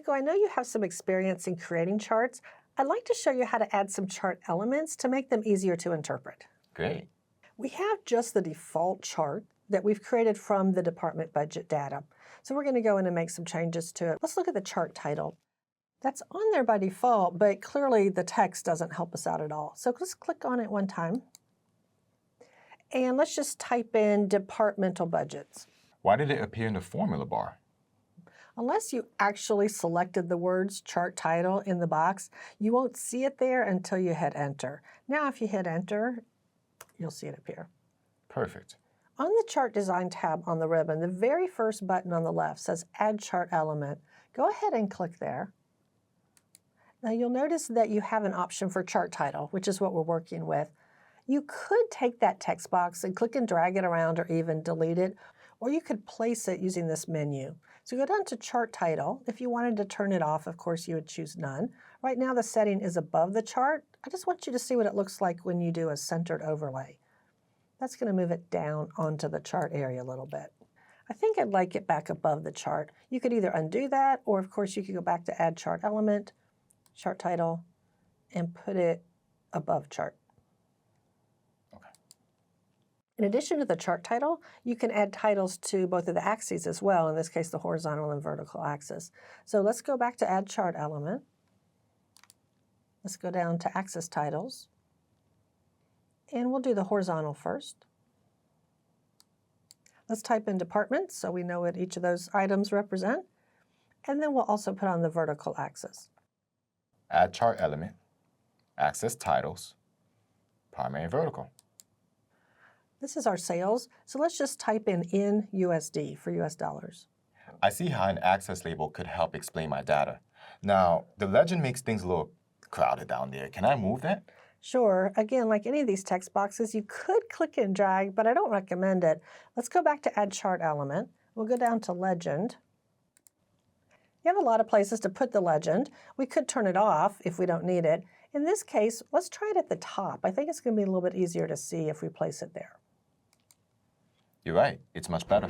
Michael, I know you have some experience in creating charts. I'd like to show you how to add some chart elements to make them easier to interpret. Great. We have just the default chart that we've created from the department budget data. So we're going to go in and make some changes to it. Let's look at the chart title. That's on there by default, but clearly the text doesn't help us out at all. So let's click on it one time. And let's just type in departmental budgets. Why did it appear in the formula bar? Unless you actually selected the words chart title in the box, you won't see it there until you hit enter. Now if you hit enter, you'll see it appear. Perfect. On the Chart Design tab on the ribbon, the very first button on the left says Add Chart Element. Go ahead and click there. Now you'll notice that you have an option for chart title, which is what we're working with. You could take that text box and click and drag it around or even delete it, or you could place it using this menu. So go down to Chart Title. If you wanted to turn it off, of course, you would choose None. Right now the setting is above the chart. I just want you to see what it looks like when you do a centered overlay. That's going to move it down onto the chart area a little bit. I think I'd like it back above the chart. You could either undo that, or of course you could go back to Add Chart Element, Chart Title, and put it above chart. Okay. In addition to the chart title, you can add titles to both of the axes as well, in this case the horizontal and vertical axis. So let's go back to Add Chart Element. Let's go down to Axis Titles. And we'll do the horizontal first. Let's type in departments so we know what each of those items represent. And then we'll also put on the vertical axis. Add chart element, access titles, primary and vertical. This is our sales, so let's just type in USD for US dollars. I see how an access label could help explain my data. Now, the legend makes things a little crowded down there. Can I move that? Sure. Again, like any of these text boxes, you could click and drag, but I don't recommend it. Let's go back to Add Chart Element. We'll go down to Legend. You have a lot of places to put the legend. We could turn it off if we don't need it. In this case, let's try it at the top. I think it's going to be a little bit easier to see if we place it there. You're right. It's much better.